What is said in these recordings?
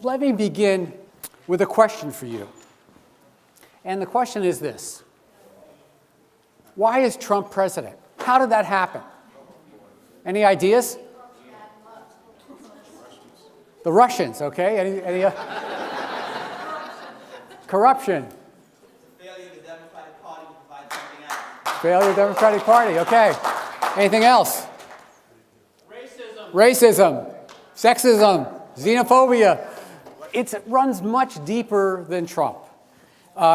Let me begin with a question for you. And the question is this: why is Trump president? How did that happen? Any ideas? The Russians, okay? Any corruption. Failure of the Democratic Party to provide something else. Failure of the Democratic Party, okay. Anything else? Racism, sexism, xenophobia. It runs much deeper than Trump.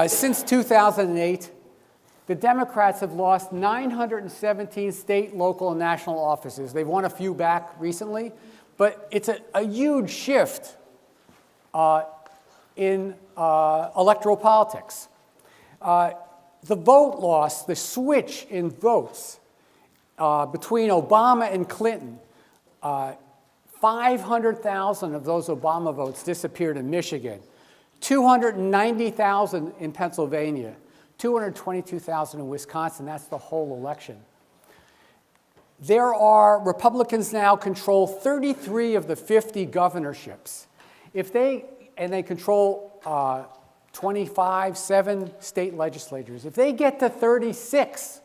Since 2008, the Democrats have lost 917 state, local, and national offices. They've won a few back recently, but it's a huge shift in electoral politics. The vote loss, the switch in votes between Obama and Clinton, 500,000 of those Obama votes disappeared in Michigan, 290,000 in Pennsylvania, 222,000 in Wisconsin. That's the whole election. There are Republicans now control 33 of the 50 governorships. And they control 7 state legislatures. If they get to 36,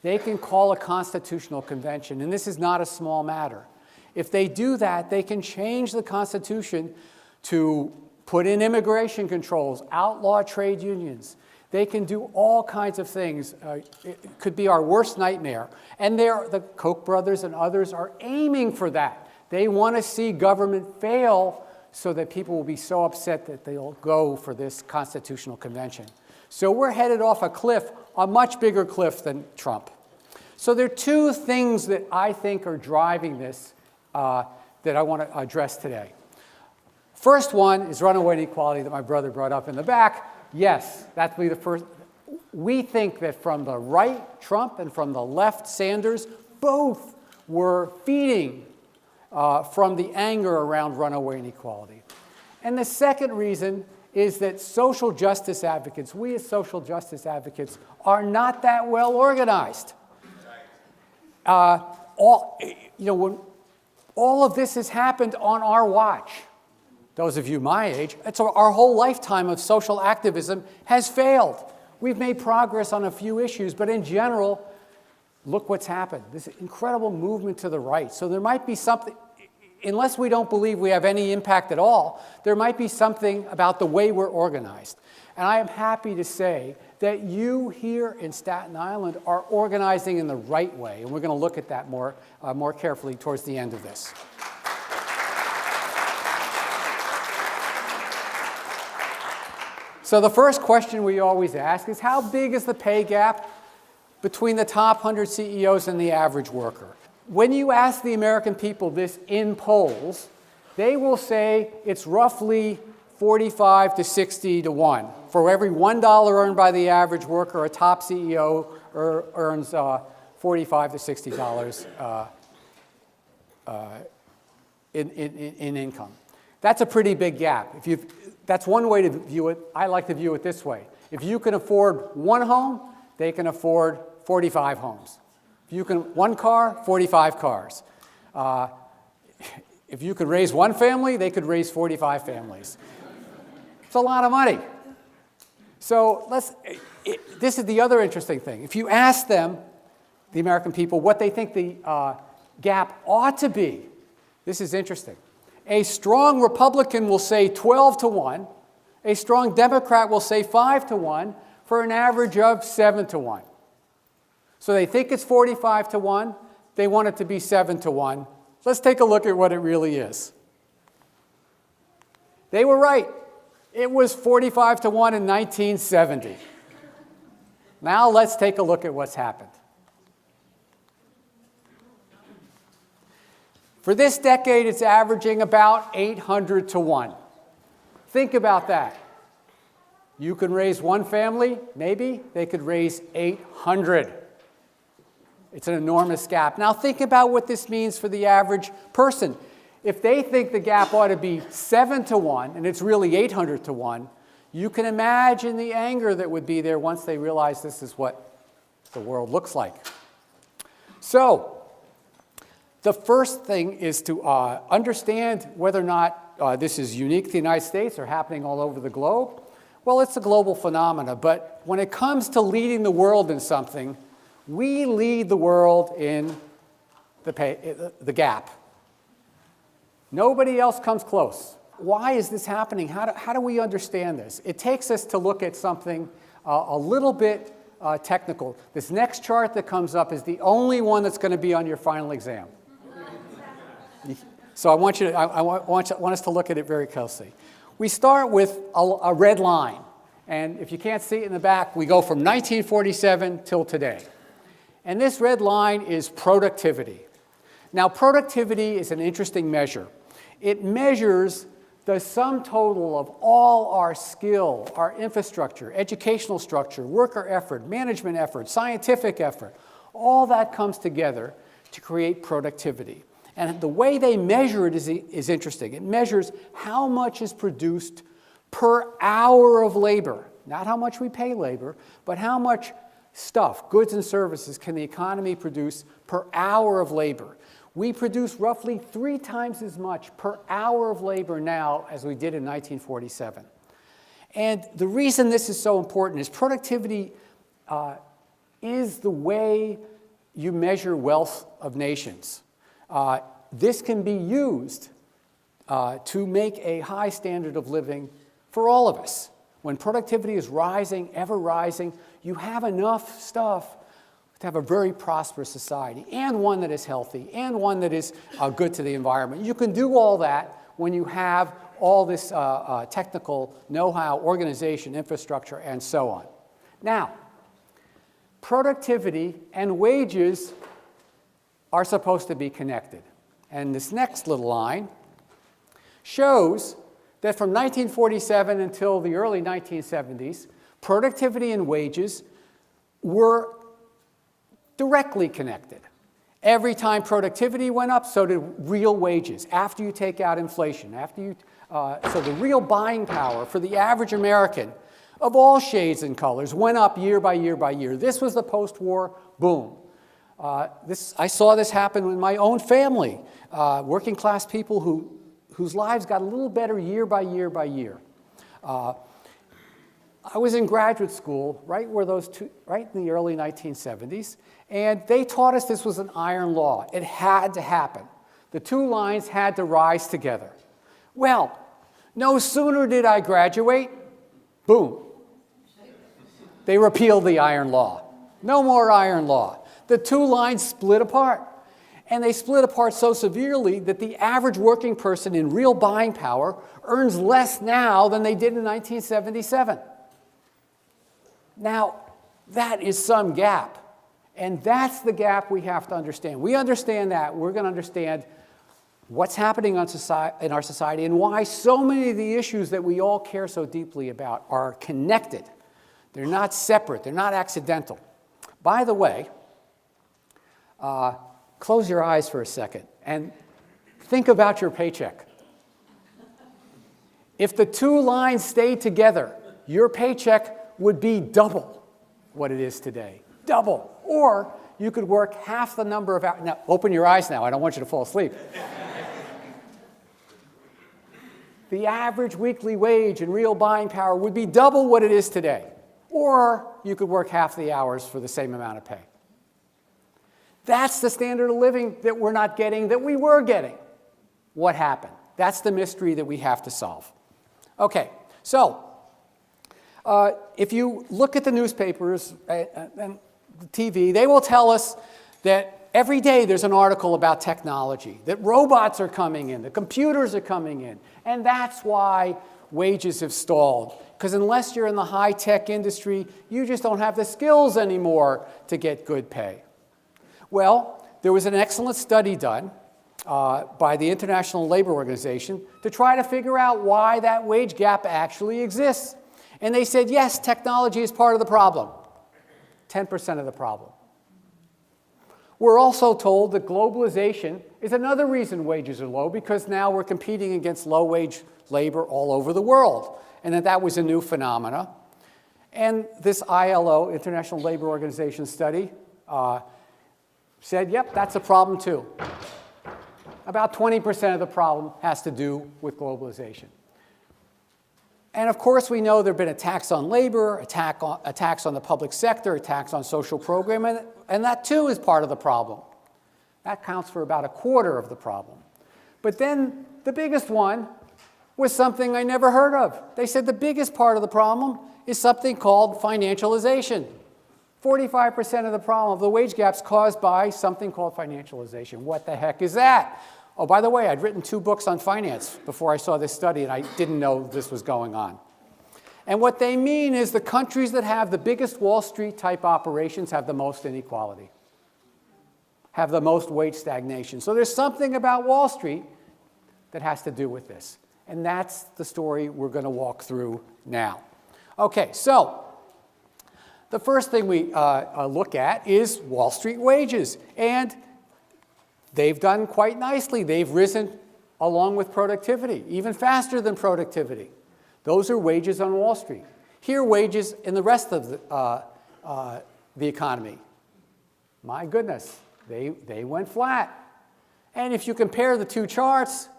they can call a constitutional convention, and this is not a small matter. If they do that, they can change the Constitution to put in immigration controls, outlaw trade unions. They can do all kinds of things. It could be our worst nightmare. And the Koch brothers and others are aiming for that. They want to see government fail so that people will be so upset that they'll go for this constitutional convention. So we're headed off a cliff, a much bigger cliff than Trump. So there are two things that I think are driving this that I want to address today. First one is runaway inequality that my brother brought up in the back. Yes, that'd be the first. We think that from the right, Trump, and from the left, Sanders, both were feeding from the anger around runaway inequality. And the second reason is that social justice advocates, we as social justice advocates, are not that well organized. When all of this has happened on our watch. Those of you my age, our whole lifetime of social activism has failed. We've made progress on a few issues, but in general, look what's happened. This incredible movement to the right. So there might be something, unless we don't believe we have any impact at all, there might be something about the way we're organized. And I am happy to say that you here in Staten Island are organizing in the right way, and we're going to look at that more carefully towards the end of this. So the first question we always ask is, how big is the pay gap between the top 100 CEOs and the average worker? When you ask the American people this in polls, they will say it's roughly 45 to 60 to 1. For every $1 earned by the average worker, a top CEO earns $45 to $60 in income. That's a pretty big gap. That's one way to view it. I like to view it this way. If you can afford one home, they can afford 45 homes. If you can one car, 45 cars. If you could raise one family, they could raise 45 families. It's a lot of money. So this is the other interesting thing. If you ask them, the American people, what they think the gap ought to be, this is interesting. A strong Republican will say 12 to 1. A strong Democrat will say 5 to 1 for an average of 7 to 1. So they think it's 45 to 1. They want it to be 7 to 1. Let's take a look at what it really is. They were right. It was 45 to 1 in 1970. Now let's take a look at what's happened. For this decade, it's averaging about 800 to 1. Think about that. You can raise one family, maybe. They could raise 800. It's an enormous gap. Now think about what this means for the average person. If they think the gap ought to be 7 to 1, and it's really 800 to 1, you can imagine the anger that would be there once they realize this is what the world looks like. So, the first thing is to understand whether or not this is unique to the United States or happening all over the globe? Well, it's a global phenomena, but when it comes to leading the world in something, we lead the world in the gap. Nobody else comes close. Why is this happening? How do we understand this? It takes us to look at something a little bit technical. This next chart that comes up is the only one that's going to be on your final exam. So I want us to look at it very closely. We start with a red line. And if you can't see it in the back, we go from 1947 till today. And this red line is productivity. Now, productivity is an interesting measure. It measures the sum total of all our skill, our infrastructure, educational structure, worker effort, management effort, scientific effort. All that comes together to create productivity. And the way they measure it is interesting. It measures how much is produced per hour of labor. Not how much we pay labor, but how much stuff, goods and services, can the economy produce per hour of labor. We produce roughly 3 times as much per hour of labor now as we did in 1947. And the reason this is so important is productivity is the way you measure wealth of nations. This can be used to make a high standard of living for all of us. When productivity is rising, ever rising, you have enough stuff to have a very prosperous society, and one that is healthy, and one that is good to the environment. You can do all that when you have all this technical know-how, organization, infrastructure, and so on. Now, productivity and wages are supposed to be connected. And this next little line shows that from 1947 until the early 1970s, productivity and wages were directly connected. Every time productivity went up, so did real wages, after you take out inflation. So the real buying power for the average American of all shades and colors went up year by year by year. This was the post-war boom. I saw this happen in my own family, working class people whose lives got a little better year by year by year. I was in graduate school right in the early 1970s, and they taught us this was an iron law. It had to happen. The 2 lines had to rise together. Well, no sooner did I graduate, boom. They repealed the iron law. No more iron law. The 2 lines split apart. And they split apart so severely that the average working person in real buying power earns less now than they did in 1977. Now, that is some gap. And that's the gap we have to understand. We understand that, we're going to understand what's happening in our society and why so many of the issues that we all care so deeply about are connected. They're not separate. They're not accidental. By the way, close your eyes for a second and think about your paycheck. If the 2 lines stayed together, your paycheck would be double what it is today. Double. Or you could work half the number of hours. Now, open your eyes now. I don't want you to fall asleep. The average weekly wage and real buying power would be double what it is today. Or you could work half the hours for the same amount of pay. That's the standard of living that we're not getting, that we were getting. What happened? That's the mystery that we have to solve. Okay, so if you look at the newspapers and the TV, they will tell us that every day there's an article about technology, that robots are coming in, that computers are coming in, and that's why wages have stalled. Because unless you're in the high-tech industry, you just don't have the skills anymore to get good pay. Well, there was an excellent study done by the International Labor Organization to try to figure out why that wage gap actually exists. And they said, yes, technology is part of the problem. 10% of the problem. We're also told that globalization is another reason wages are low, because now we're competing against low-wage labor all over the world, and that was a new phenomena. And this ILO, International Labor Organization study, said, yep, that's a problem too. About 20% of the problem has to do with globalization. And of course, we know there have been attacks on labor, attacks on the public sector, attacks on social programming, and that too is part of the problem. That counts for about a quarter of the problem. But then the biggest one was something I never heard of. They said the biggest part of the problem is something called financialization. 45% of the problem of the wage gap's caused by something called financialization. What the heck is that? Oh, by the way, I'd written 2 books on finance before I saw this study, and I didn't know this was going on. And what they mean is the countries that have the biggest Wall Street type operations have the most inequality, have the most wage stagnation. So there's something about Wall Street that has to do with this. And that's the story we're going to walk through now. Okay, so the first thing we look at is Wall Street wages. And they've done quite nicely. They've risen along with productivity, even faster than productivity. Those are wages on Wall Street. Here, wages in the rest of the economy. My goodness, they went flat. And if you compare the 2 charts,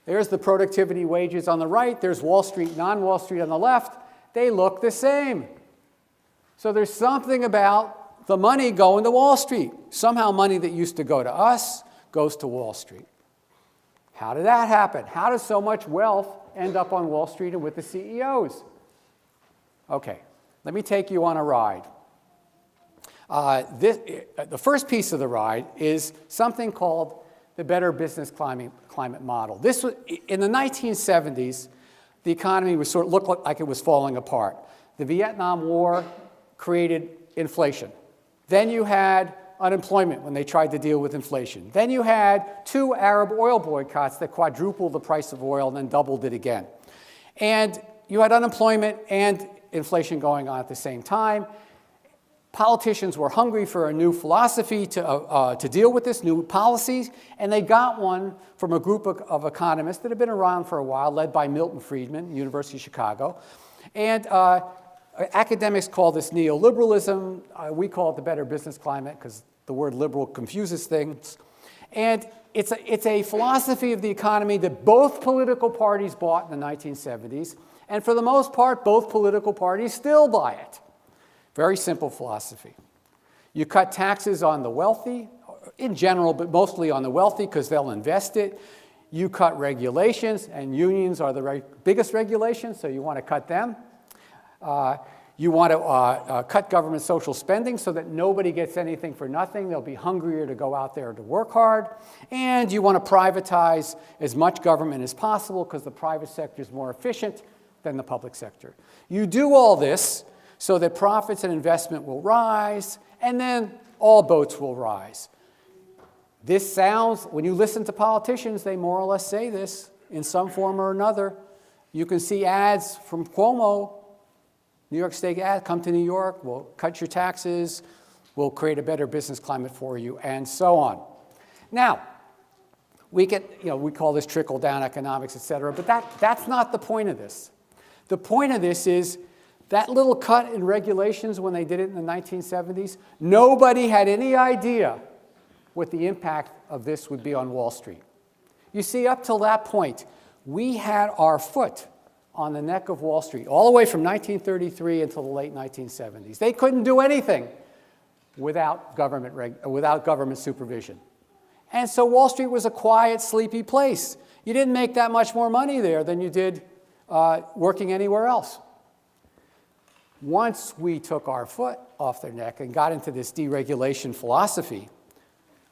there's the productivity wages on the right, there's Wall Street, non-Wall Street on the left. They look the same. So there's something about the money going to Wall Street. Somehow money that used to go to us goes to Wall Street. How did that happen? How does so much wealth end up on Wall Street and with the CEOs? Okay, let me take you on a ride. The first piece of the ride is something called the Better Business Climate Model. This was, in the 1970s, the economy was looked like it was falling apart. The Vietnam War created inflation. Then you had unemployment when they tried to deal with inflation. Then you had 2 Arab oil boycotts that quadrupled the price of oil and then doubled it again. And you had unemployment and inflation going on at the same time. Politicians were hungry for a new philosophy to deal with this, new policies, and they got one from a group of economists that had been around for a while, led by Milton Friedman, University of Chicago. And academics call this neoliberalism. We call it the better business climate because the word liberal confuses things. And it's a philosophy of the economy that both political parties bought in the 1970s, and for the most part, both political parties still buy it. Very simple philosophy. You cut taxes on the wealthy, in general, but mostly on the wealthy because they'll invest it. You cut regulations, and unions are the biggest regulations, so you want to cut them. You want to cut government social spending so that nobody gets anything for nothing. They'll be hungrier to go out there to work hard. And you want to privatize as much government as possible because the private sector is more efficient than the public sector. You do all this so that profits and investment will rise, and then all boats will rise. This sounds, when you listen to politicians, they more or less say this in some form or another. You can see ads from Cuomo, New York State ad, come to New York, we'll cut your taxes, we'll create a better business climate for you, and so on. Now, we call this trickle-down economics, et cetera, but that's not the point of this. The point of this is that little cut in regulations when they did it in the 1970s, nobody had any idea what the impact of this would be on Wall Street. You see, up till that point, we had our foot on the neck of Wall Street, all the way from 1933 until the late 1970s. They couldn't do anything without government supervision. And so Wall Street was a quiet, sleepy place. You didn't make that much more money there than you did working anywhere else. Once we took our foot off their neck and got into this deregulation philosophy,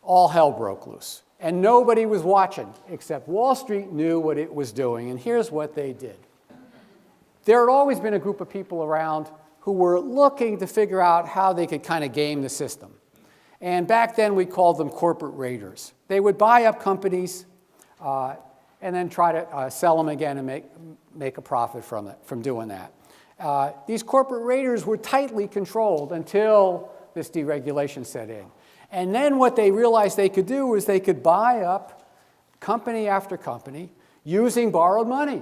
all hell broke loose. And nobody was watching, except Wall Street knew what it was doing, and here's what they did. There had always been a group of people around who were looking to figure out how they could kind of game the system. And back then, we called them corporate raiders. They would buy up companies and then try to sell them again and make a profit from doing that. These corporate raiders were tightly controlled until this deregulation set in. And then what they realized they could do is they could buy up company after company using borrowed money.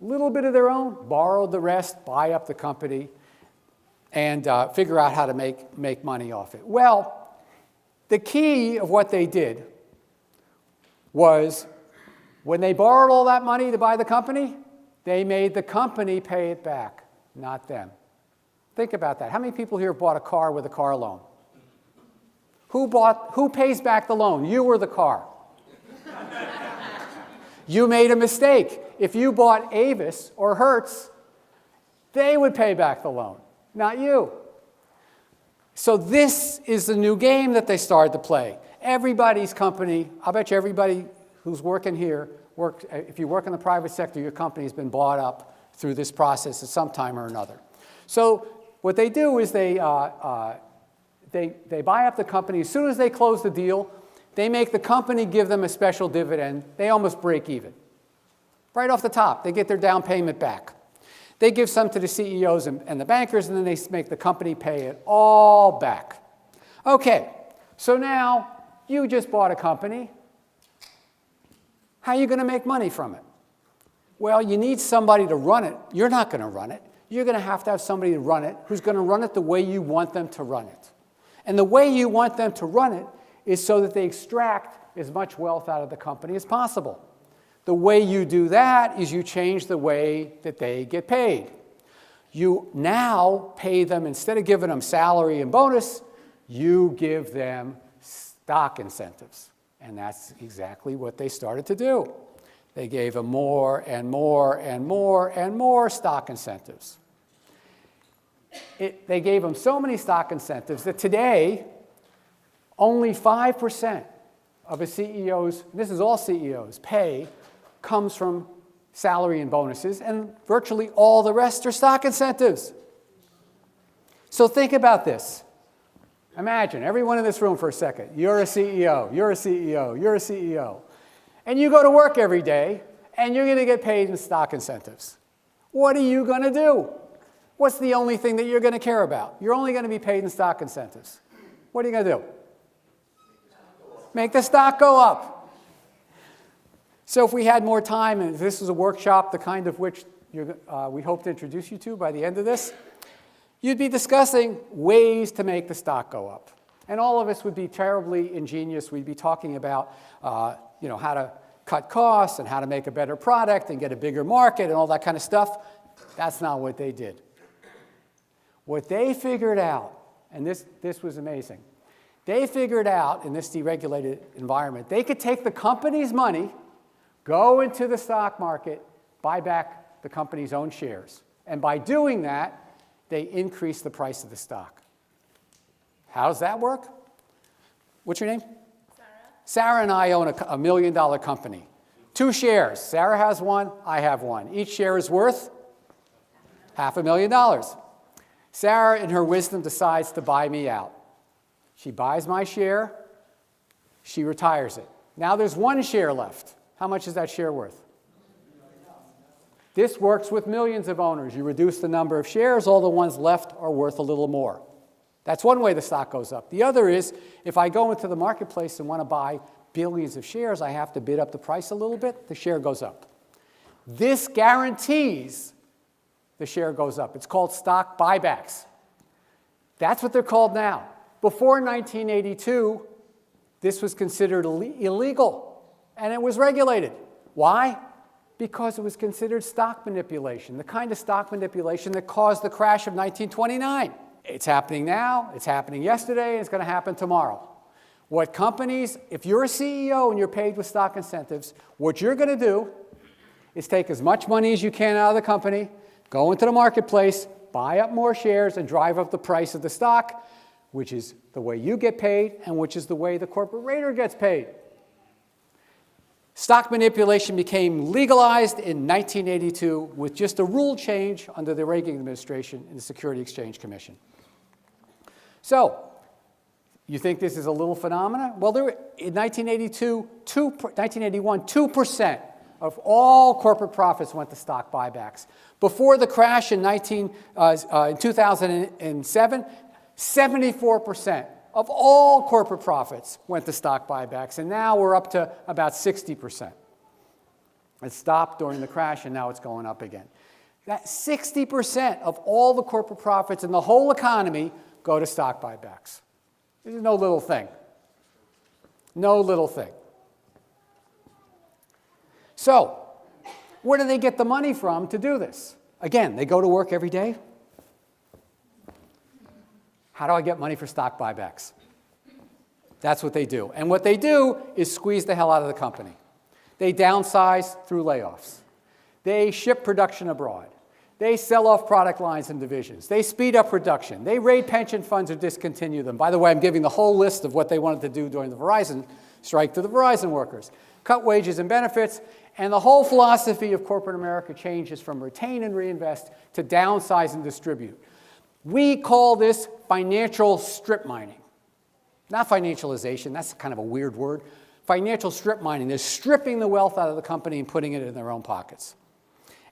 A little bit of their own, borrowed the rest, buy up the company, and figure out how to make money off it. Well, the key of what they did was when they borrowed all that money to buy the company, they made the company pay it back, not them. Think about that. How many people here bought a car with a car loan? Who pays back the loan, you or the car? You made a mistake. If you bought Avis or Hertz, they would pay back the loan, not you. So this is the new game that they started to play. Everybody's company, I'll bet you everybody who's working here, if you work in the private sector, your company has been bought up through this process at some time or another. So what they do is they buy up the company. As soon as they close the deal, they make the company give them a special dividend. They almost break even. Right off the top, they get their down payment back. They give some to the CEOs and the bankers, and then they make the company pay it all back. Okay, so now you just bought a company. How are you going to make money from it? Well, you need somebody to run it. You're not going to run it. You're going to have somebody to run it who's going to run it the way you want them to run it. And the way you want them to run it is so that they extract as much wealth out of the company as possible. The way you do that is you change the way that they get paid. You now pay them, instead of giving them salary and bonus, you give them stock incentives. And that's exactly what they started to do. They gave them more and more and more and more stock incentives. They gave them so many stock incentives that today, only 5% of a CEO's, this is all CEOs, pay comes from salary and bonuses, and virtually all the rest are stock incentives. So think about this. Imagine, everyone in this room for a second, you're a CEO, you're a CEO, you're a CEO. And you go to work every day, and you're going to get paid in stock incentives. What are you going to do? What's the only thing that you're going to care about? You're only going to be paid in stock incentives. What are you going to do? Make the stock go up. So if we had more time, and this is a workshop, the kind of which we hope to introduce you to by the end of this, you'd be discussing ways to make the stock go up. And all of us would be terribly ingenious. We'd be talking about how to cut costs and how to make a better product and get a bigger market and all that kind of stuff. That's not what they did. What they figured out, and this was amazing, they figured out in this deregulated environment, they could take the company's money, go into the stock market, buy back the company's own shares. And by doing that, they increase the price of the stock. How does that work? What's your name? Sarah. Sarah and I own a $1 million company. 2 shares. Sarah has one, I have one. Each share is worth $500,000. Sarah, in her wisdom, decides to buy me out. She buys my share, she retires it. Now there's 1 share left. How much is that share worth? This works with millions of owners. You reduce the number of shares, all the ones left are worth a little more. That's one way the stock goes up. The other is, if I go into the marketplace and want to buy billions of shares, I have to bid up the price a little bit, the share goes up. This guarantees the share goes up. It's called stock buybacks. That's what they're called now. Before 1982, this was considered illegal, and it was regulated. Why? Because it was considered stock manipulation, the kind of stock manipulation that caused the crash of 1929. It's happening now, it's happening yesterday, and it's going to happen tomorrow. What companies, if you're a CEO and you're paid with stock incentives, what you're going to do is take as much money as you can out of the company, go into the marketplace, buy up more shares, and drive up the price of the stock, which is the way you get paid and which is the way the corporate raider gets paid. Stock manipulation became legalized in 1982 with just a rule change under the Reagan administration in the Security Exchange Commission. So, you think this is a little phenomenon? Well, in 1981, 2% of all corporate profits went to stock buybacks. Before the crash in 2007, 74% of all corporate profits went to stock buybacks, and now we're up to about 60%. It stopped during the crash, and now it's going up again. That 60% of all the corporate profits in the whole economy go to stock buybacks. This is no little thing. No little thing. So, where do they get the money from to do this? Again, they go to work every day. How do I get money for stock buybacks? That's what they do. And what they do is squeeze the hell out of the company. They downsize through layoffs. They ship production abroad. They sell off product lines and divisions. They speed up production. They raid pension funds or discontinue them. By the way, I'm giving the whole list of what they wanted to do during the Verizon strike to the Verizon workers. Cut wages and benefits, and the whole philosophy of corporate America changes from retain and reinvest to downsize and distribute. We call this financial strip mining. Not financialization, that's kind of a weird word. Financial strip mining. They're stripping the wealth out of the company and putting it in their own pockets.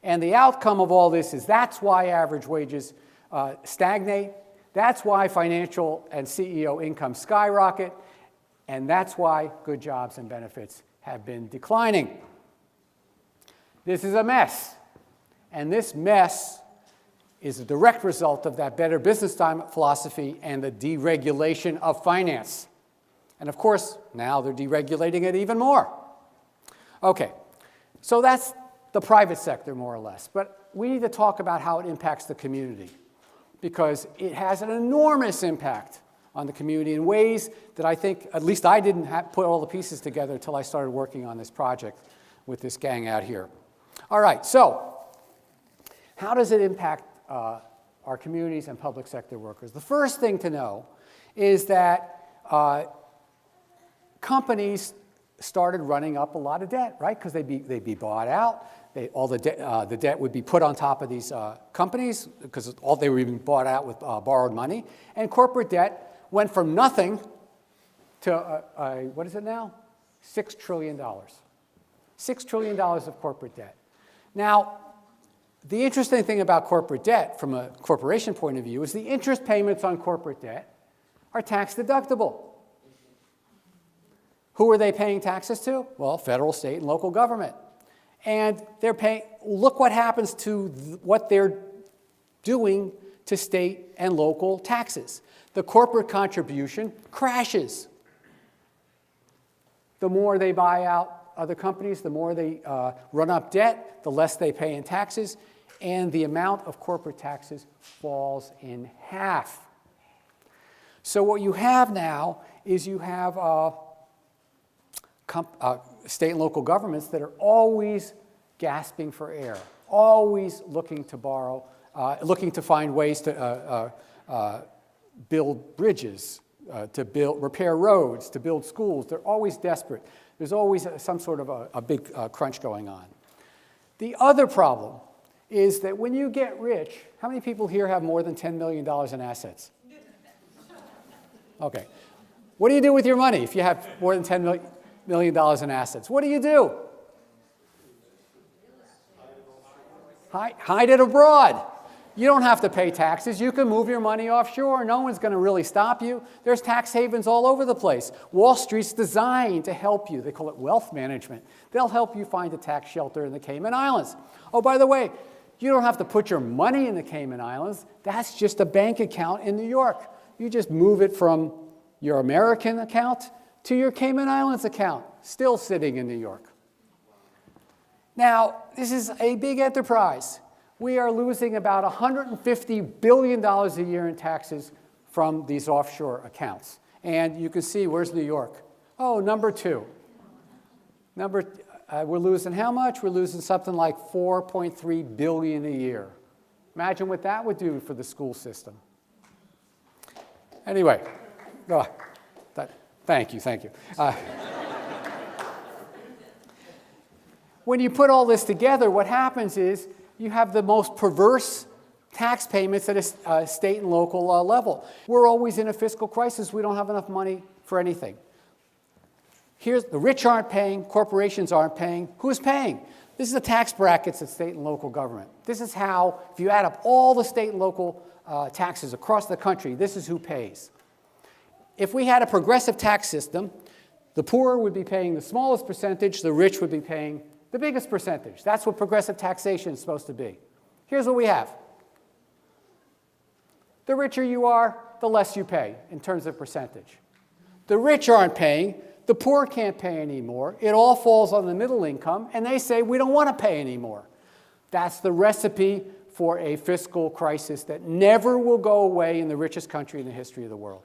And the outcome of all this is that's why average wages stagnate. That's why financial and CEO income skyrocket. And that's why good jobs and benefits have been declining. This is a mess. And this mess is a direct result of that better business time philosophy and the deregulation of finance. And of course, now they're deregulating it even more. Okay, so that's the private sector, more or less. But we need to talk about how it impacts the community, because it has an enormous impact on the community in ways that I think, at least I didn't put all the pieces together until I started working on this project with this gang out here. All right, so how does it impact our communities and public sector workers? The first thing to know is that companies started running up a lot of debt, right? Because they'd be bought out. All the debt would be put on top of these companies because all they were being bought out with borrowed money. And corporate debt went from nothing to, what is it now? $6 trillion. $6 trillion of corporate debt. Now, the interesting thing about corporate debt from a corporation point of view is the interest payments on corporate debt are tax deductible. Who are they paying taxes to? Well, federal, state, and local government. And they're paying, look what happens to what they're doing to state and local taxes. The corporate contribution crashes. The more they buy out other companies, the more they run up debt, the less they pay in taxes, and the amount of corporate taxes falls in half. So what you have now is you have state and local governments that are always gasping for air, always looking to borrow, looking to find ways to build bridges, to repair roads, to build schools. They're always desperate. There's always some sort of a big crunch going on. The other problem is that when you get rich, how many people here have more than $10 million in assets? Okay. What do you do with your money if you have more than $10 million in assets? What do you do? Hide it abroad. You don't have to pay taxes. You can move your money offshore. No one's going to really stop you. There's tax havens all over the place. Wall Street's designed to help you. They call it wealth management. They'll help you find a tax shelter in the Cayman Islands. Oh, by the way, you don't have to put your money in the Cayman Islands. That's just a bank account in New York. You just move it from your American account to your Cayman Islands account, still sitting in New York. Now, this is a big enterprise. We are losing about $150 billion a year in taxes from these offshore accounts. And you can see, where's New York? Oh, number 2. We're losing how much? We're losing something like $4.3 billion a year. Imagine what that would do for the school system. Anyway, thank you. When you put all this together, what happens is you have the most perverse tax payments at a state and local level. We're always in a fiscal crisis. We don't have enough money for anything. The rich aren't paying, corporations aren't paying. Who's paying? This is the tax brackets at state and local government. This is how, if you add up all the state and local taxes across the country, this is who pays. If we had a progressive tax system, the poor would be paying the smallest percentage, the rich would be paying the biggest percentage. That's what progressive taxation is supposed to be. Here's what we have. The richer you are, the less you pay in terms of percentage. The rich aren't paying, The poor can't pay anymore. It all falls on the middle income, and they say, we don't want to pay anymore. That's the recipe for a fiscal crisis that never will go away in the richest country in the history of the world.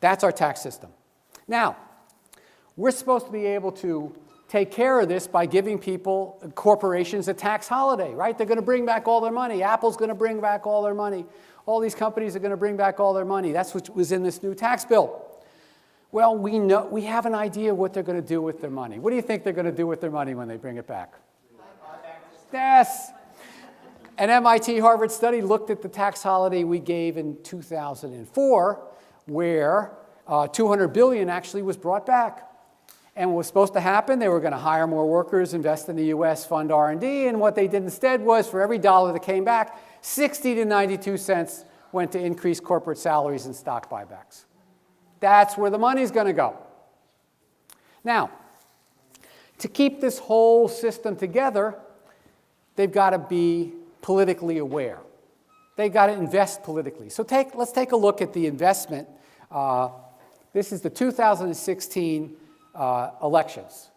That's our tax system. Now, we're supposed to be able to take care of this by giving people, corporations, a tax holiday, right? They're going to bring back all their money. Apple's going to bring back all their money. All these companies are going to bring back all their money. That's what was in this new tax bill. Well, we have an idea what they're going to do with their money. What do you think they're going to do with their money when they bring it back? Yes. An MIT Harvard study looked at the tax holiday we gave in 2004, where $200 billion actually was brought back. And what was supposed to happen, they were going to hire more workers, invest in the U.S., fund R&D, and what they did instead was, for every dollar that came back, 60 to 92 cents went to increase corporate salaries and stock buybacks. That's where the money's going to go. Now, to keep this whole system together, they've got to be politically aware. They've got to invest politically. So let's take a look at the investment. This is the 2016 elections.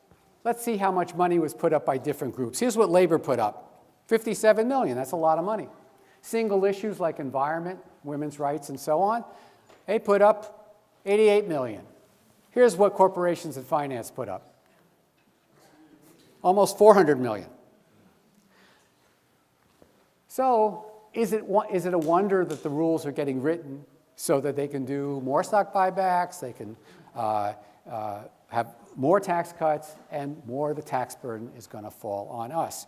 Let's see how much money was put up by different groups. Here's what Labor put up. 57 million, that's a lot of money. Single issues like environment, women's rights, and so on, they put up 88 million. Here's what corporations and finance put up. Almost 400 million. So is it a wonder that the rules are getting written so that they can do more stock buybacks, they can have more tax cuts, and more of the tax burden is going to fall on us.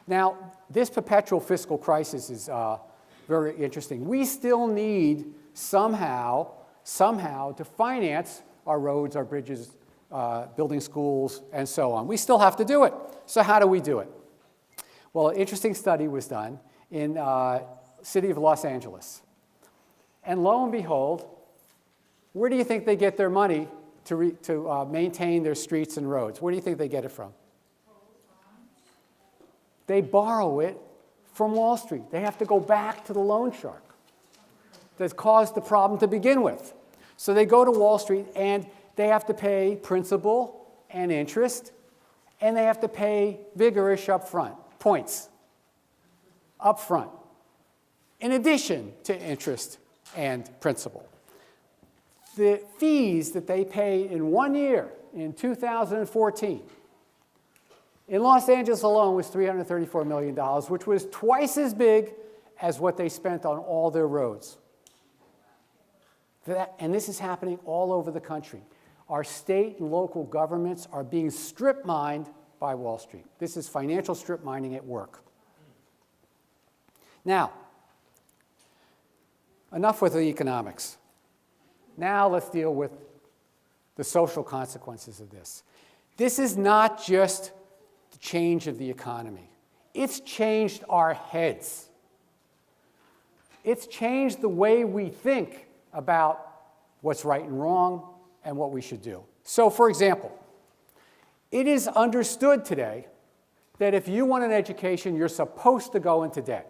Now, this perpetual fiscal crisis is very interesting. We still need somehow to finance our roads, our bridges, building schools, and so on. We still have to do it. So how do we do it? Well, an interesting study was done in the city of Los Angeles. And lo and behold, where do you think they get their money to maintain their streets and roads? Where do you think they get it from? They borrow it from Wall Street. They have to go back to the loan shark that caused the problem to begin with. So they go to Wall Street and they have to pay principal and interest, and they have to pay vigorish up front, points up front, in addition to interest and principal. The fees that they pay in 1 year, in 2014, in Los Angeles alone was $334 million, which was twice as big as what they spent on all their roads. And this is happening all over the country. Our state and local governments are being strip mined by Wall Street. This is financial strip mining at work. Now, enough with the economics. Now let's deal with the social consequences of this. This is not just the change of the economy. It's changed our heads. It's changed the way we think about what's right and wrong and what we should do. So, for example, it is understood today that if you want an education, you're supposed to go into debt.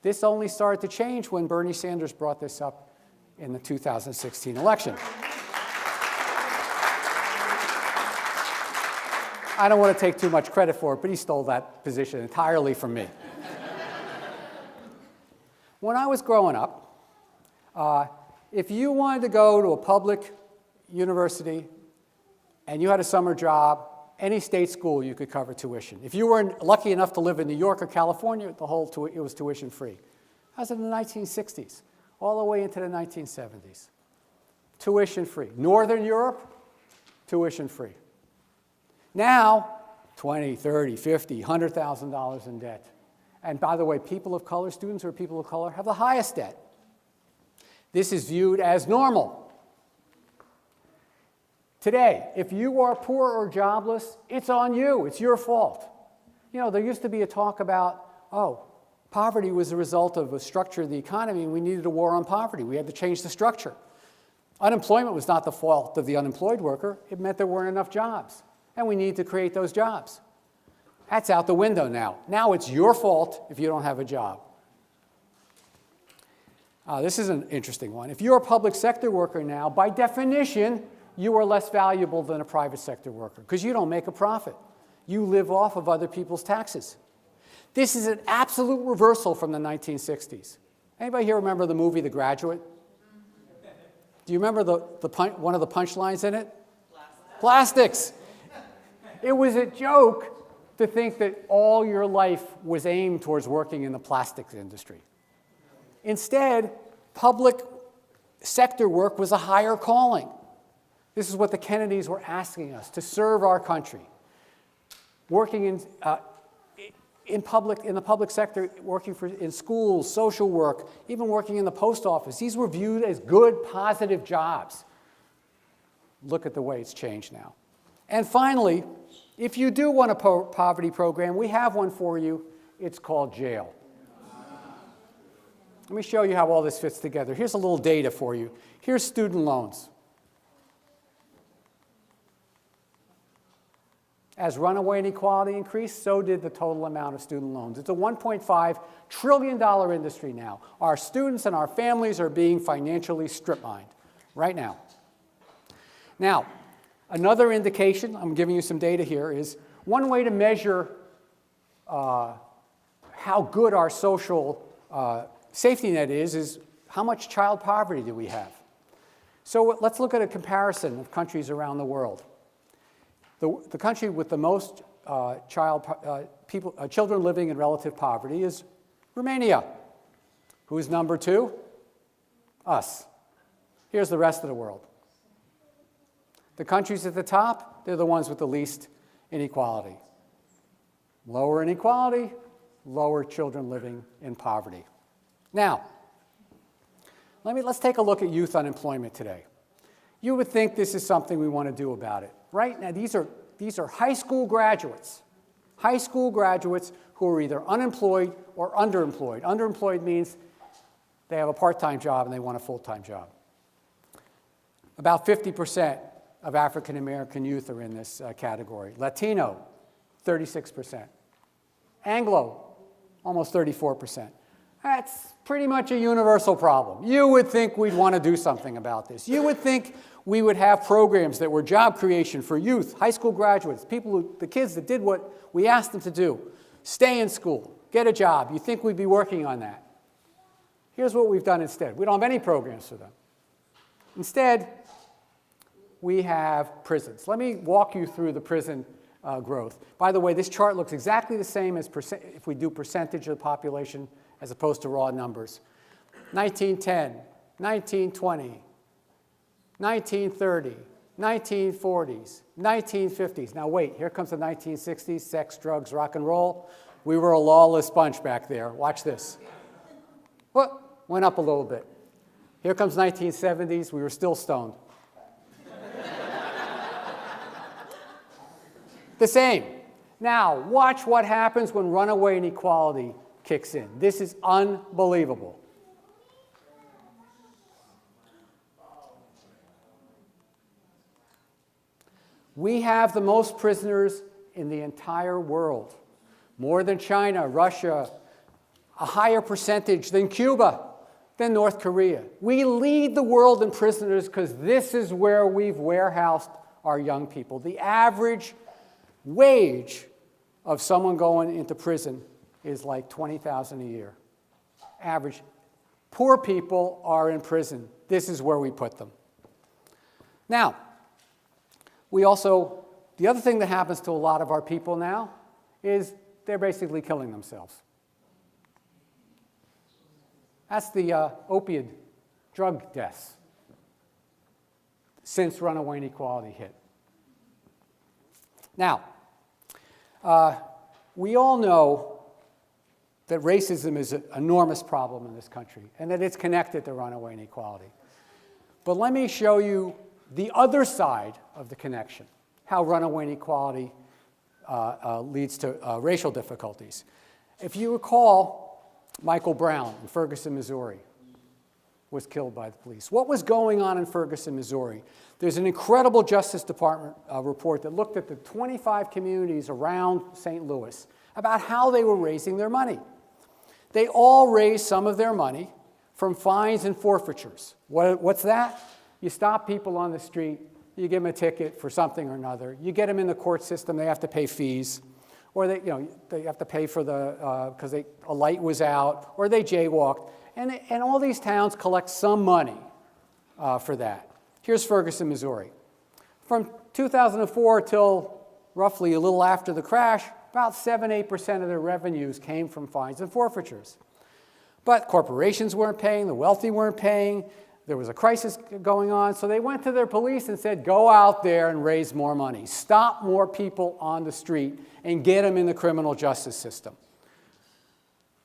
This only started to change when Bernie Sanders brought this up in the 2016 election. I don't want to take too much credit for it, but he stole that position entirely from me. When I was growing up, if you wanted to go to a public university and you had a summer job, any state school you could cover tuition. If you were lucky enough to live in New York or California, it was tuition free. That was in the 1960s, all the way into the 1970s. Tuition free. Northern Europe, tuition free. Now, $20,000, $30,000, $50,000, $100,000 in debt. And by the way, people of color, students who are people of color, have the highest debt. This is viewed as normal. Today, if you are poor or jobless, it's on you. It's your fault. You know, there used to be a talk about, poverty was a result of a structure of the economy, and we needed a war on poverty. We had to change the structure. Unemployment was not the fault of the unemployed worker. It meant there weren't enough jobs, and we need to create those jobs. That's out the window now. Now it's your fault if you don't have a job. This is an interesting one. If you're a public sector worker now, by definition, you are less valuable than a private sector worker because you don't make a profit. You live off of other people's taxes. This is an absolute reversal from the 1960s. Anybody here remember the movie The Graduate? Do you remember one of the punchlines in it? Plastics. It was a joke to think that all your life was aimed towards working in the plastics industry. Instead, public sector work was a higher calling. This is what the Kennedys were asking us, to serve our country. Working in the public sector, working in schools, social work, even working in the post office. These were viewed as good, positive jobs. Look at the way it's changed now. And finally, if you do want a poverty program, we have one for you. It's called jail. Let me show you how all this fits together. Here's a little data for you. Here's student loans. As runaway inequality increased, so did the total amount of student loans. It's a $1.5 trillion industry now. Our students and our families are being financially strip-mined right now. Now, another indication, I'm giving you some data here, is one way to measure how good our social safety net is how much child poverty do we have. So let's look at a comparison of countries around the world. The country with the most children living in relative poverty is Romania. Who's number 2? Us. Here's the rest of the world. The countries at the top, they're the ones with the least inequality. Lower inequality, lower children living in poverty. Now, let's take a look at youth unemployment today. You would think this is something we want to do about it. Right now, these are high school graduates who are either unemployed or underemployed. Underemployed means they have a part-time job and they want a full-time job. About 50% of African American youth are in this category. Latino, 36%. Anglo, almost 34%. That's pretty much a universal problem. You would think we'd want to do something about this. You would think we would have programs that were job creation for youth, high school graduates, the kids that did what we asked them to do. Stay in school, get a job. You think we'd be working on that. Here's what we've done instead. We don't have any programs for them. Instead, we have prisons. Let me walk you through the prison growth. By the way, this chart looks exactly the same as if we do percentage of the population as opposed to raw numbers. 1910, 1920, 1930, 1940s, 1950s. Now wait, here comes the 1960s, sex, drugs, rock and roll. We were a lawless bunch back there. Watch this. What? Went up a little bit. Here comes 1970s, we were still stoned. The same. Now, watch what happens when runaway inequality kicks in. This is unbelievable. We have the most prisoners in the entire world, more than China, Russia, a higher percentage than Cuba, than North Korea. We lead the world in prisoners because this is where we've warehoused our young people. The average wage of someone going into prison is like $20,000 a year. Average. Poor people are in prison. This is where we put them. Now, the other thing that happens to a lot of our people now is they're basically killing themselves. That's the opioid drug deaths since runaway inequality hit. Now, we all know that racism is an enormous problem in this country and that it's connected to runaway inequality. But let me show you the other side of the connection, how runaway inequality leads to racial difficulties. If you recall, Michael Brown in Ferguson, Missouri, was killed by the police. What was going on in Ferguson, Missouri? There's an incredible Justice Department report that looked at the 25 communities around St. Louis about how they were raising their money. They all raised some of their money from fines and forfeitures. What's that? You stop people on the street, you give them a ticket for something or another, you get them in the court system, they have to pay fees, or they have to pay for because a light was out, or they jaywalked, and all these towns collect some money for that. Here's Ferguson, Missouri. From 2004 till roughly a little after the crash, about 7-8% of their revenues came from fines and forfeitures. But corporations weren't paying, the wealthy weren't paying, there was a crisis going on, so they went to their police and said, go out there and raise more money. Stop more people on the street and get them in the criminal justice system.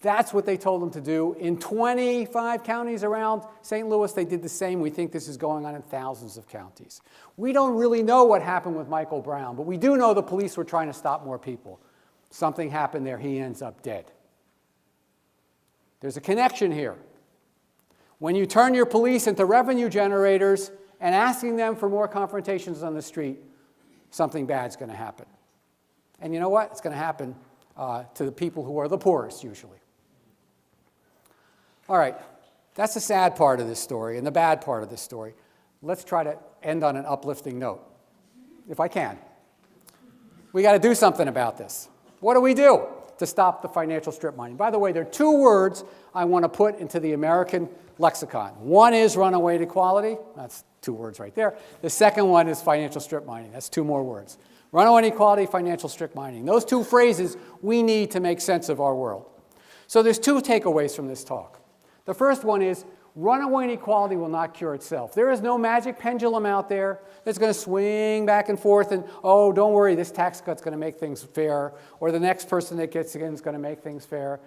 That's what they told them to do. In 25 counties around St. Louis, they did the same. We think this is going on in thousands of counties. We don't really know what happened with Michael Brown, but we do know the police were trying to stop more people. Something happened there. He ends up dead. There's a connection here. When you turn your police into revenue generators and asking them for more confrontations on the street, something bad's going to happen. And you know what? It's going to happen to the people who are the poorest, usually. All right, that's the sad part of this story and the bad part of this story. Let's try to end on an uplifting note, if I can. We got to do something about this. What do we do to stop the financial strip mining? By the way, there are two words I want to put into the American lexicon. One is runaway inequality. That's two words right there. The second one is financial strip mining. That's two more words. Runaway inequality, financial strip mining. Those two phrases we need to make sense of our world. So there's two takeaways from this talk. The first one is runaway inequality will not cure itself. There is no magic pendulum out there that's going to swing back and forth and, oh, don't worry, this tax cut's going to make things fair, or the next person that gets in is going to make things fair.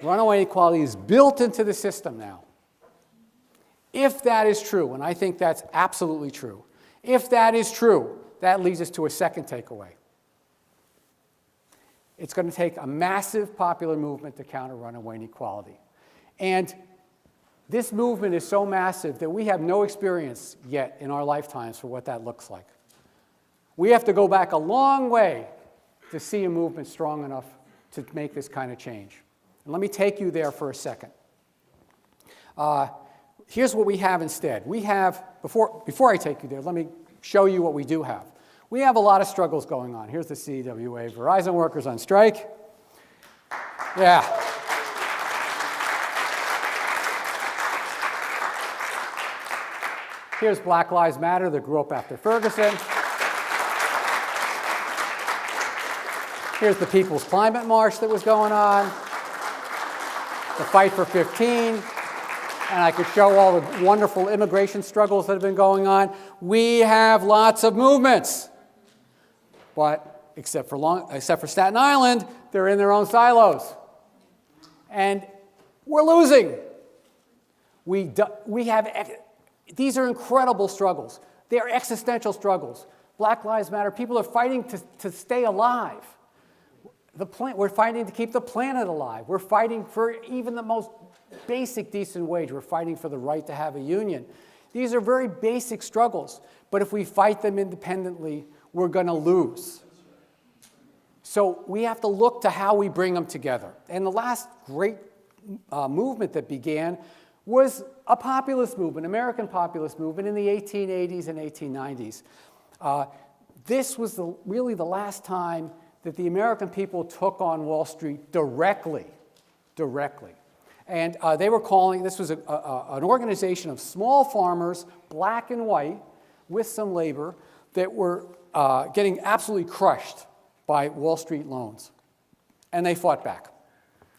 Runaway inequality is built into the system now. If that is true, and I think that's absolutely true, if that is true, that leads us to a second takeaway. It's going to take a massive popular movement to counter runaway inequality. And this movement is so massive that we have no experience yet in our lifetimes for what that looks like. We have to go back a long way to see a movement strong enough to make this kind of change. And let me take you there for a second. Here's what we have instead. We have, before I take you there, let me show you what we do have. We have a lot of struggles going on. Here's the CWA, Verizon workers on strike. Yeah. Here's Black Lives Matter that grew up after Ferguson. Here's the People's Climate March that was going on. The Fight for 15. And I could show all the wonderful immigration struggles that have been going on. We have lots of movements. But except for Staten Island, they're in their own silos. And we're losing. These are incredible struggles. They are existential struggles. Black Lives Matter. People are fighting to stay alive. We're fighting to keep the planet alive. We're fighting for even the most basic decent wage. We're fighting for the right to have a union. These are very basic struggles, but if we fight them independently, we're going to lose. So we have to look to how we bring them together. And the last great movement that began was a populist movement, American populist movement in the 1880s and 1890s. This was really the last time that the American people took on Wall Street directly. And they were calling, this was an organization of small farmers, black and white, with some labor, that were getting absolutely crushed by Wall Street loans. And they fought back.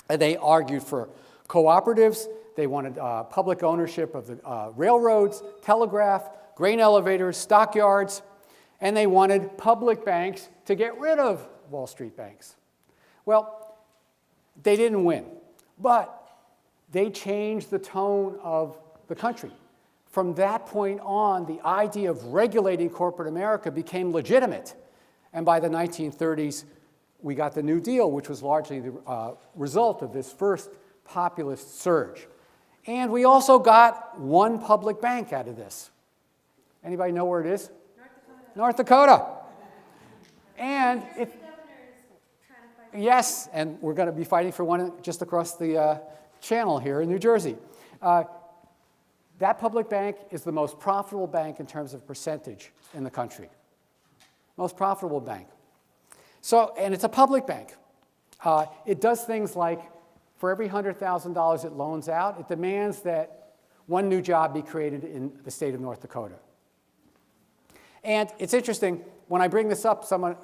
And they argued for cooperatives. They wanted public ownership of the railroads, telegraph, grain elevators, stockyards. And they wanted public banks to get rid of Wall Street banks. Well, they didn't win. But they changed the tone of the country. From that point on, the idea of regulating corporate America became legitimate. And by the 1930s, we got the New Deal, which was largely the result of this first populist surge. And we also got one public bank out of this. Anybody know where it is? North Dakota. And it, yes, and we're going to be fighting for one just across the channel here in New Jersey. That public bank is the most profitable bank in terms of percentage in the country. Most profitable bank. So, and it's a public bank. It does things like, for every $100,000 it loans out, it demands that one new job be created in the state of North Dakota. And it's interesting, when I bring this up, someone,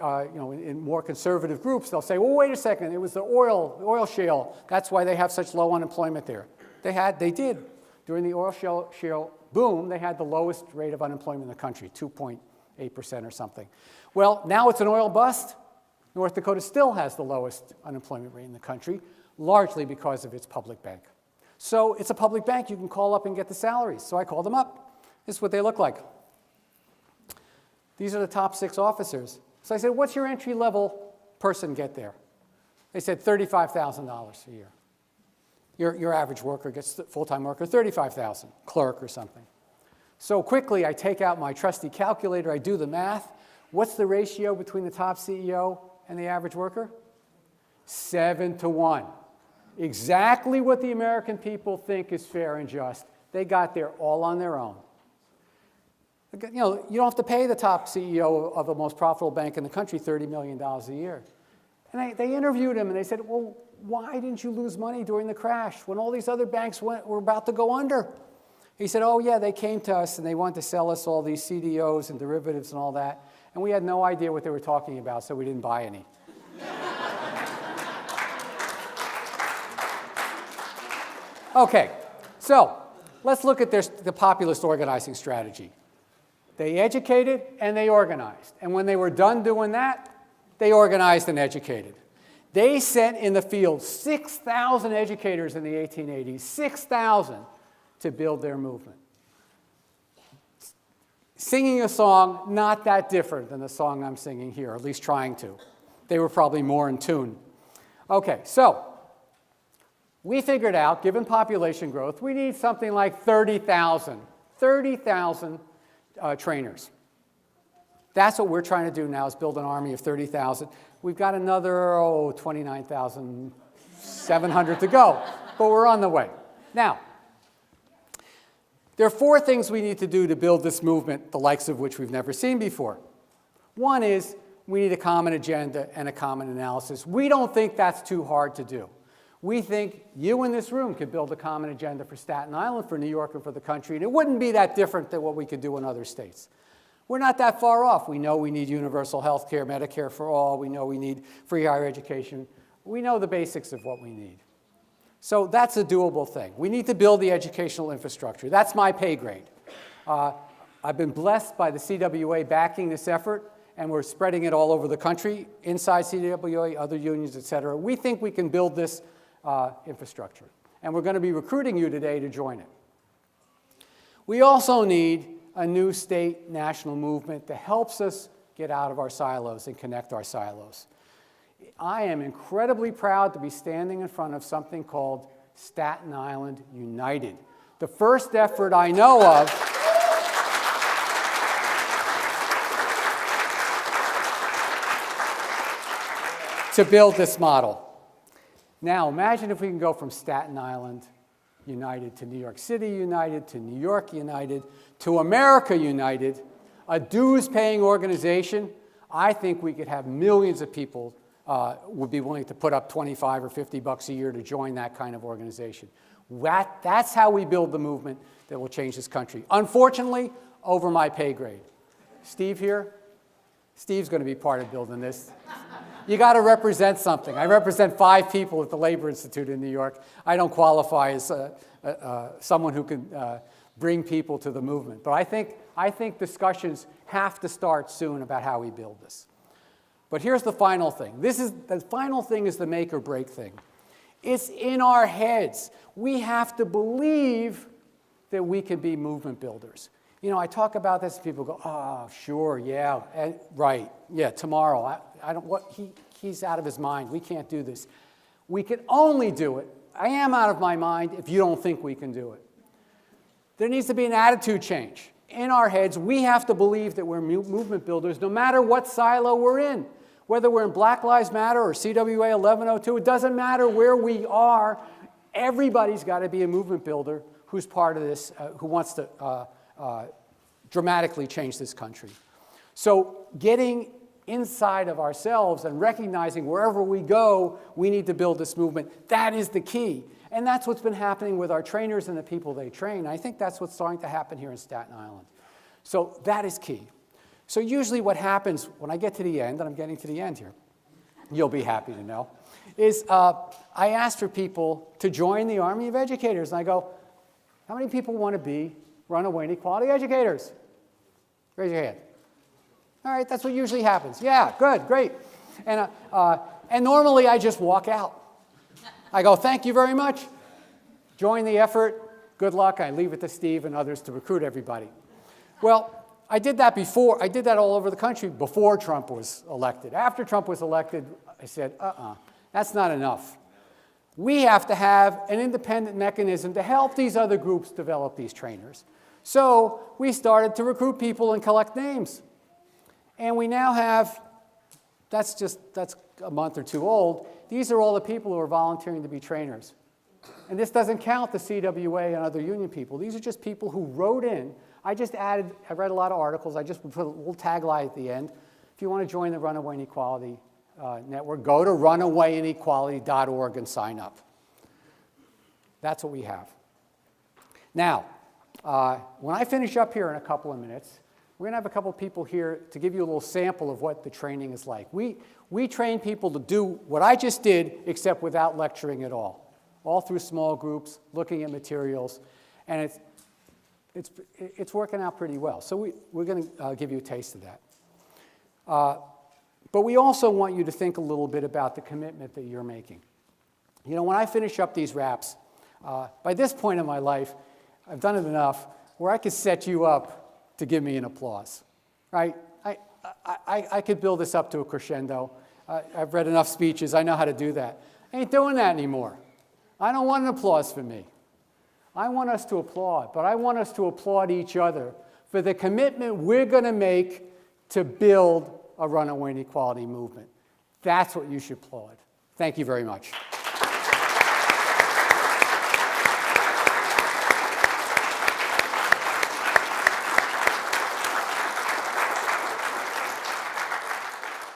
in more conservative groups, they'll say, well, wait a second, it was the oil shale. That's why they have such low unemployment there. They did. During the oil shale boom, they had the lowest rate of unemployment in the country, 2.8% or something. Well, now it's an oil bust. North Dakota still has the lowest unemployment rate in the country, largely because of its public bank. So it's a public bank. You can call up and get the salaries. So I called them up. This is what they look like. These are the top 6 officers. So I said, what's your entry-level person get there? They said $35,000 a year. Your average worker gets, full-time worker, $35,000, clerk or something. So quickly, I take out my trusty calculator. I do the math. What's the ratio between the top CEO and the average worker? 7 to 1. Exactly what the American people think is fair and just. They got there all on their own. You don't have to pay the top CEO of the most profitable bank in the country $30 million a year. And they interviewed him, and they said, well, why didn't you lose money during the crash when all these other banks were about to go under? He said, oh, yeah, they came to us, and they wanted to sell us all these CDOs and derivatives and all that, and we had no idea what they were talking about, so we didn't buy any. Okay, so let's look at the populist organizing strategy. They educated and they organized. And when they were done doing that, they organized and educated. They sent in the field 6,000 educators in the 1880s, 6,000 to build their movement. Singing a song not that different than the song I'm singing here, at least trying to. They were probably more in tune. Okay, so we figured out, given population growth, we need something like 30,000 trainers. That's what we're trying to do now, is build an army of 30,000. We've got another, 29,700 to go, but we're on the way. Now, there are 4 things we need to do to build this movement, the likes of which we've never seen before. One is we need a common agenda and a common analysis. We don't think that's too hard to do. We think you in this room could build a common agenda for Staten Island, for New York, and for the country, and it wouldn't be that different than what we could do in other states. We're not that far off. We know we need universal health care, Medicare for all. We know we need free higher education. We know the basics of what we need. So that's a doable thing. We need to build the educational infrastructure. That's my pay grade. I've been blessed by the CWA backing this effort, and we're spreading it all over the country, inside CWA, other unions, et cetera. We think we can build this infrastructure. And we're going to be recruiting you today to join it. We also need a new state national movement that helps us get out of our silos and connect our silos. I am incredibly proud to be standing in front of something called Staten Island United. The first effort I know of to build this model. Now, imagine if we can go from Staten Island United to New York City United to New York United to America United, a dues-paying organization. I think we could have millions of people would be willing to put up $25 or $50 a year to join that kind of organization. That's how we build the movement that will change this country. Unfortunately, over my pay grade. Steve here? Steve's going to be part of building this. You got to represent something. I represent 5 people at the Labor Institute in New York. I don't qualify as someone who can bring people to the movement. But I think discussions have to start soon about how we build this. But here's the final thing. The final thing is the make or break thing. It's in our heads. We have to believe that we can be movement builders. You know, I talk about this, and people go, oh, sure, yeah, right, yeah, tomorrow. He's out of his mind. We can't do this. We can only do it. I am out of my mind if you don't think we can do it. There needs to be an attitude change. In our heads, we have to believe that we're movement builders no matter what silo we're in. Whether we're in Black Lives Matter or CWA 1102, it doesn't matter where we are. Everybody's got to be a movement builder who's part of this, who wants to dramatically change this country. So getting inside of ourselves and recognizing wherever we go, we need to build this movement. That is the key. And that's what's been happening with our trainers and the people they train. I think that's what's starting to happen here in Staten Island. So that is key. So usually what happens when I get to the end, and I'm getting to the end here, you'll be happy to know, is I ask for people to join the Army of Educators. And I go, how many people want to be runaway inequality educators? Raise your hand. All right, that's what usually happens. Yeah, good, great. And normally I just walk out. I go, thank you very much. Join the effort. Good luck. I leave it to Steve and others to recruit everybody. Well, I did that before. I did that all over the country before Trump was elected. After Trump was elected, I said, that's not enough. We have to have an independent mechanism to help these other groups develop these trainers. So we started to recruit people and collect names. And we now have, that's a month or two old, these are all the people who are volunteering to be trainers. And this doesn't count the CWA and other union people. These are just people who wrote in. I read a lot of articles. I just put a little tagline at the end. If you want to join the Runaway Inequality Network, go to runawayinequality.org and sign up. That's what we have. Now, when I finish up here in a couple of minutes, we're going to have a couple of people here to give you a little sample of what the training is like. We train people to do what I just did, except without lecturing at all through small groups, looking at materials, and it's working out pretty well. So we're going to give you a taste of that. But we also want you to think a little bit about the commitment that you're making. You know, when I finish up these wraps, by this point in my life, I've done it enough where I could set you up to give me an applause, right? I could build this up to a crescendo. I've read enough speeches. I know how to do that. I ain't doing that anymore. I don't want an applause for me. I want us to applaud, but I want us to applaud each other for the commitment we're going to make to build a runaway inequality movement. That's what you should applaud. Thank you very much.